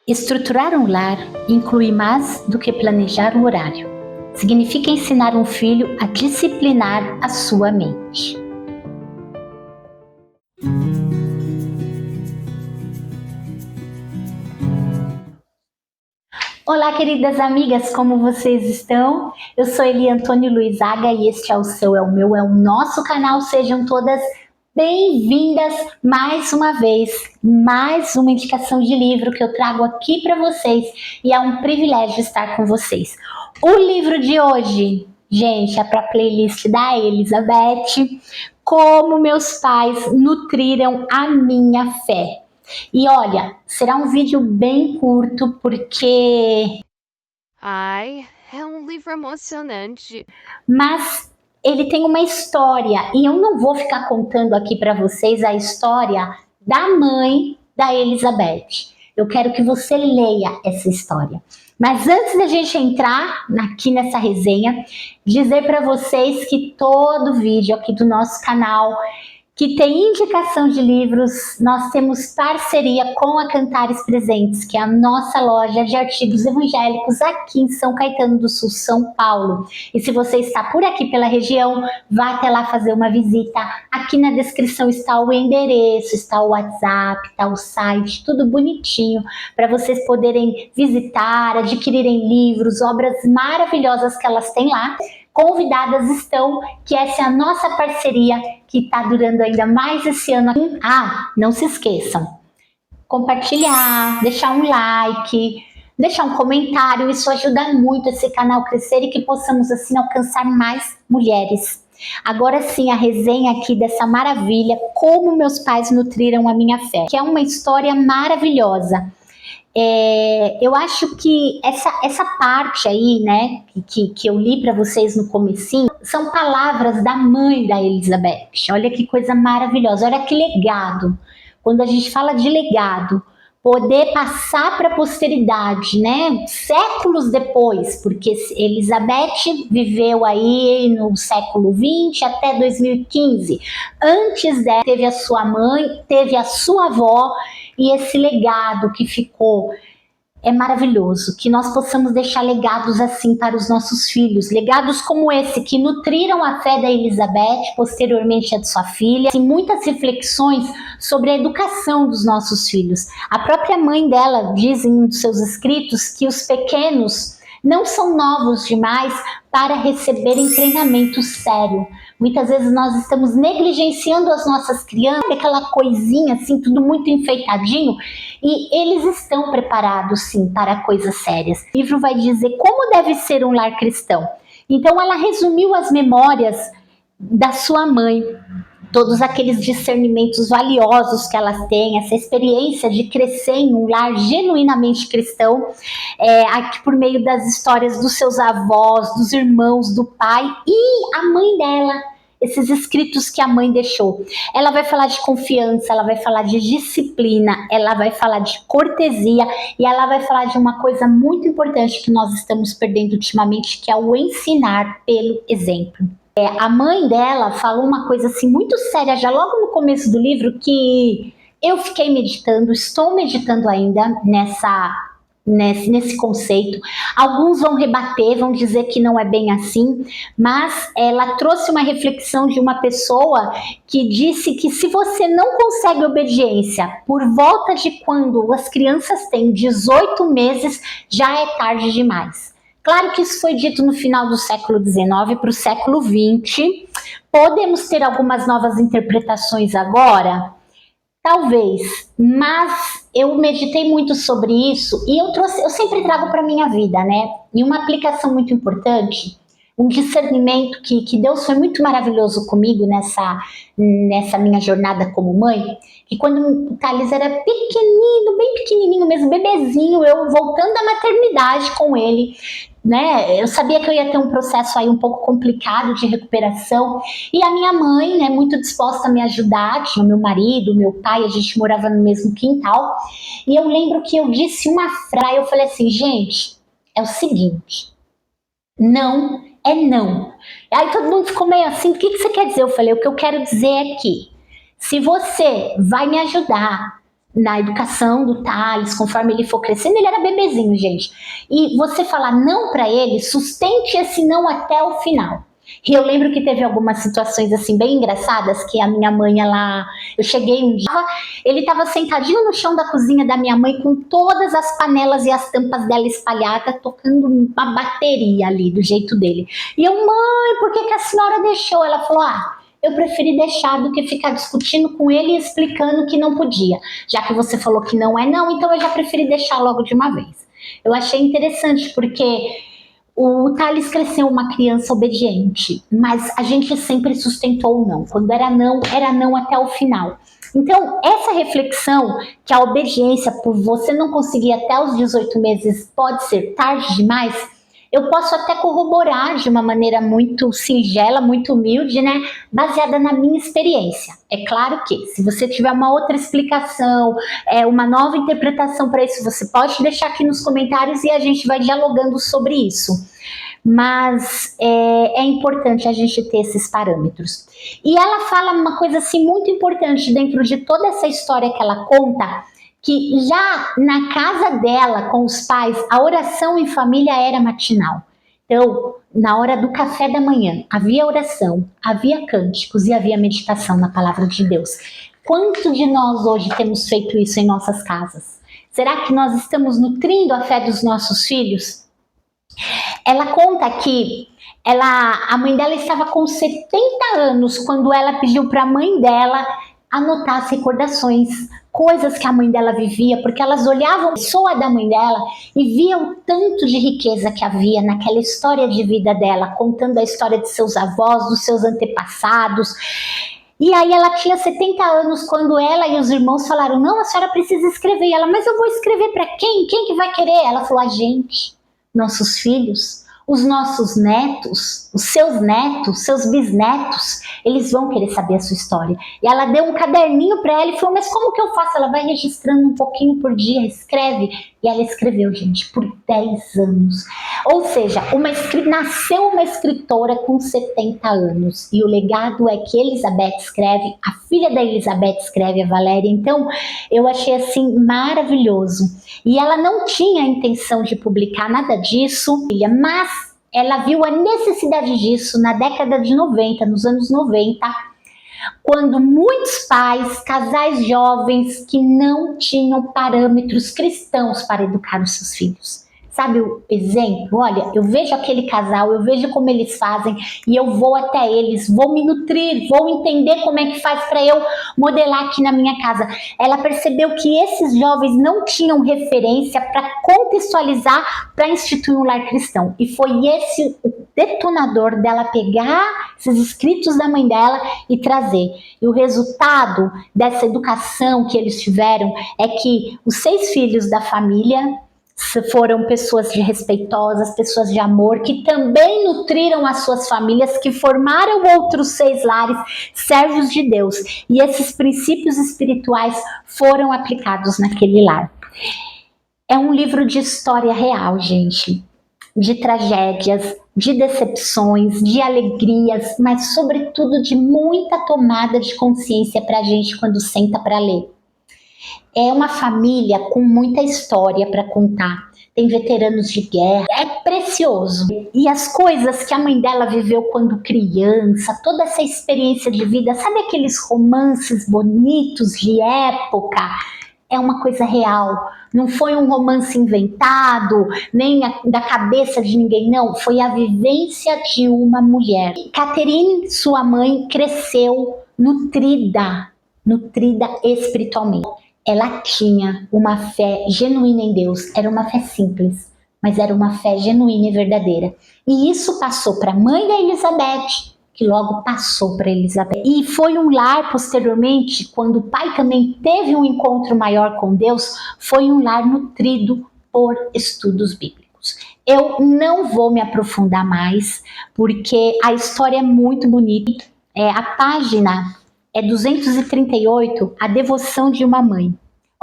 Estruturar um lar inclui mais do que planejar um horário. Significa ensinar um filho a disciplinar a sua mente. Olá, queridas amigas, como vocês estão? Eu sou Eli Antônio Luizaga e este é o seu, é o nosso canal. Sejam todas bem-vindas mais uma vez, mais uma indicação de livro que eu trago aqui para vocês e é um privilégio estar com vocês. O livro de hoje, gente, é para a playlist da Elizabeth, Como Meus Pais Nutriram a Minha Fé. E olha, será um vídeo bem curto porque... Ai, é um livro emocionante. Mas ele tem uma história e eu não vou ficar contando aqui para vocês a história da mãe da Elizabeth. Eu quero que você leia essa história. Mas antes da gente entrar aqui nessa resenha, dizer para vocês que todo vídeo aqui do nosso canal que tem indicação de livros, nós temos parceria com a Cantares Presentes, que é a nossa loja de artigos evangélicos aqui em São Caetano do Sul, São Paulo. E se você está por aqui pela região, vá até lá fazer uma visita. Aqui na descrição está o endereço, está o WhatsApp, está o site, tudo bonitinho, para vocês poderem visitar, adquirirem livros, obras maravilhosas que elas têm lá. Convidadas estão, que essa é a nossa parceria que está durando ainda mais esse ano. Ah, não se esqueçam, compartilhar, deixar um like, deixar um comentário, isso ajuda muito esse canal a crescer e que possamos assim alcançar mais mulheres. Agora sim, a resenha aqui dessa maravilha, Como Meus Pais Nutriram a Minha Fé, que é uma história maravilhosa. Eu acho que essa parte aí, né, que eu li para vocês no comecinho, são palavras da mãe da Elizabeth. Olha que coisa maravilhosa, olha que legado. Quando a gente fala de legado, poder passar para a posteridade, né, séculos depois, porque Elizabeth viveu aí no século XX até 2015. Antes dela, teve a sua mãe, teve a sua avó, e esse legado que ficou é maravilhoso, que nós possamos deixar legados assim para os nossos filhos, legados como esse, que nutriram a fé da Elizabeth, posteriormente a de sua filha, e muitas reflexões sobre a educação dos nossos filhos. A própria mãe dela diz em um dos seus escritos que os pequenos não são novos demais para receberem treinamento sério. Muitas vezes nós estamos negligenciando as nossas crianças, aquela coisinha assim, tudo muito enfeitadinho, e eles estão preparados sim para coisas sérias. O livro vai dizer como deve ser um lar cristão. Então ela resumiu as memórias da sua mãe, todos aqueles discernimentos valiosos que elas têm, essa experiência de crescer em um lar genuinamente cristão, aqui por meio das histórias dos seus avós, dos irmãos, do pai e a mãe dela, esses escritos que a mãe deixou. Ela vai falar de confiança, ela vai falar de disciplina, ela vai falar de cortesia e ela vai falar de uma coisa muito importante que nós estamos perdendo ultimamente, que é o ensinar pelo exemplo. A mãe dela falou uma coisa assim muito séria já logo no começo do livro, que eu fiquei meditando, estou meditando ainda nesse conceito. Alguns vão rebater, vão dizer que não é bem assim, mas ela trouxe uma reflexão de uma pessoa que disse que se você não consegue obediência por volta de quando as crianças têm 18 meses, já é tarde demais. Claro que isso foi dito no final do século XIX para o século XX. Podemos ter algumas novas interpretações agora? Talvez, mas eu meditei muito sobre isso e eu sempre trago para a minha vida, né? E uma aplicação muito importante, um discernimento que Deus foi muito maravilhoso comigo nessa minha jornada como mãe, que quando o Thales era pequenino, bem pequenininho mesmo, bebezinho, eu voltando da maternidade com ele, né, eu sabia que eu ia ter um processo aí um pouco complicado de recuperação e a minha mãe, né, muito disposta a me ajudar, tinha meu marido, meu pai, a gente morava no mesmo quintal e eu lembro que eu disse uma frase, eu falei assim, gente, é o seguinte, não é não. Aí todo mundo ficou meio assim, o que você quer dizer? Eu falei, o que eu quero dizer é que se você vai me ajudar na educação do Thales, conforme ele for crescendo, ele era bebezinho, gente. E você falar não para ele, sustente esse não até o final. E eu lembro que teve algumas situações assim bem engraçadas, que a minha mãe, eu cheguei um dia, ele estava sentadinho no chão da cozinha da minha mãe com todas as panelas e as tampas dela espalhadas, tocando uma bateria ali do jeito dele. E eu, mãe, por que a senhora deixou? Ela falou, eu preferi deixar do que ficar discutindo com ele e explicando que não podia. Já que você falou que não é não, então eu já preferi deixar logo de uma vez. Eu achei interessante porque o Thales cresceu uma criança obediente, mas a gente sempre sustentou o não. Quando era não até o final. Então, essa reflexão que a obediência por você não conseguir até os 18 meses pode ser tarde demais, eu posso até corroborar de uma maneira muito singela, muito humilde, né? Baseada na minha experiência. É claro que, se você tiver uma outra explicação, uma nova interpretação para isso, você pode deixar aqui nos comentários e a gente vai dialogando sobre isso. Mas é importante a gente ter esses parâmetros. E ela fala uma coisa assim muito importante dentro de toda essa história que ela conta, que já na casa dela, com os pais, a oração em família era matinal. Então, na hora do café da manhã, havia oração, havia cânticos e havia meditação na palavra de Deus. Quanto de nós hoje temos feito isso em nossas casas? Será que nós estamos nutrindo a fé dos nossos filhos? Ela conta que a mãe dela estava com 70 anos quando ela pediu para a mãe dela anotar as recordações, coisas que a mãe dela vivia, porque elas olhavam a pessoa da mãe dela e viam o tanto de riqueza que havia naquela história de vida dela, contando a história de seus avós, dos seus antepassados. E aí ela tinha 70 anos quando ela e os irmãos falaram, não, a senhora precisa escrever. E ela, mas eu vou escrever para quem? Quem que vai querer? Ela falou, a gente, nossos filhos, os nossos netos, os seus netos, seus bisnetos, eles vão querer saber a sua história. E ela deu um caderninho para ela e falou, mas como que eu faço? Ela vai registrando um pouquinho por dia, escreve. E ela escreveu, gente, por 10 anos. Ou seja, nasceu uma escritora com 70 anos. E o legado é que Elizabeth escreve, a filha da Elizabeth escreve, a Valéria. Então, eu achei assim maravilhoso. E ela não tinha a intenção de publicar nada disso, mas ela viu a necessidade disso na década de 90, nos anos 90, quando muitos pais, casais jovens que não tinham parâmetros cristãos para educar os seus filhos. Sabe o exemplo? Olha, eu vejo aquele casal, eu vejo como eles fazem e eu vou até eles, vou me nutrir, vou entender como é que faz para eu modelar aqui na minha casa. Ela percebeu que esses jovens não tinham referência para contextualizar, para instituir um lar cristão. E foi esse o detonador dela pegar esses escritos da mãe dela e trazer. E o resultado dessa educação que eles tiveram é que os 6 filhos da família foram pessoas respeitosas, pessoas de amor, que também nutriram as suas famílias, que formaram outros 6 lares, servos de Deus. E esses princípios espirituais foram aplicados naquele lar. É um livro de história real, gente. De tragédias, de decepções, de alegrias, mas sobretudo de muita tomada de consciência para a gente quando senta para ler. É uma família com muita história para contar. Tem veteranos de guerra, é precioso. E as coisas que a mãe dela viveu quando criança, toda essa experiência de vida, sabe aqueles romances bonitos de época? É uma coisa real. Não foi um romance inventado, nem da cabeça de ninguém, não. Foi a vivência de uma mulher. Catherine, sua mãe, cresceu nutrida espiritualmente. Ela tinha uma fé genuína em Deus. Era uma fé simples, mas era uma fé genuína e verdadeira. E isso passou para a mãe da Elizabeth, que logo passou para Elizabeth. E foi um lar, posteriormente, quando o pai também teve um encontro maior com Deus, foi um lar nutrido por estudos bíblicos. Eu não vou me aprofundar mais, porque a história é muito bonita. A página é 238, a devoção de uma mãe.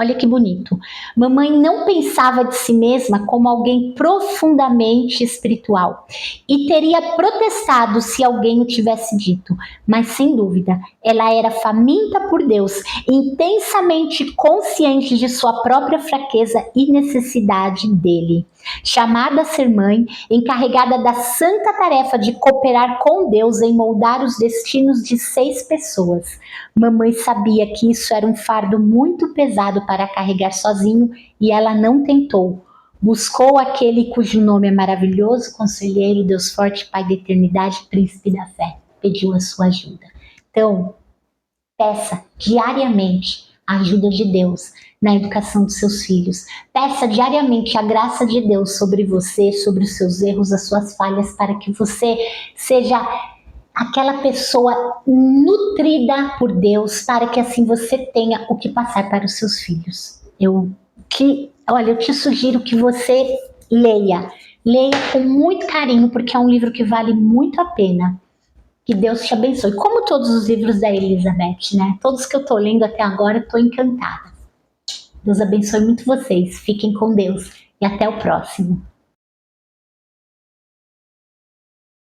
Olha que bonito. Mamãe não pensava de si mesma como alguém profundamente espiritual e teria protestado se alguém o tivesse dito, mas sem dúvida, ela era faminta por Deus, intensamente consciente de sua própria fraqueza e necessidade dele. Chamada a ser mãe, encarregada da santa tarefa de cooperar com Deus em moldar os destinos de 6 pessoas. Mamãe sabia que isso era um fardo muito pesado para carregar sozinho e ela não tentou. Buscou aquele cujo nome é maravilhoso, conselheiro, Deus forte, Pai da eternidade, príncipe da fé. Pediu a sua ajuda. Então, peça diariamente a ajuda de Deus na educação dos seus filhos. Peça diariamente a graça de Deus sobre você, sobre os seus erros, as suas falhas, para que você seja aquela pessoa nutrida por Deus, para que assim você tenha o que passar para os seus filhos. Eu te sugiro que você leia com muito carinho, porque é um livro que vale muito a pena. Que Deus te abençoe. Como todos os livros da Elizabeth, né? Todos que eu tô lendo até agora, eu tô encantada. Deus abençoe muito vocês. Fiquem com Deus e até o próximo.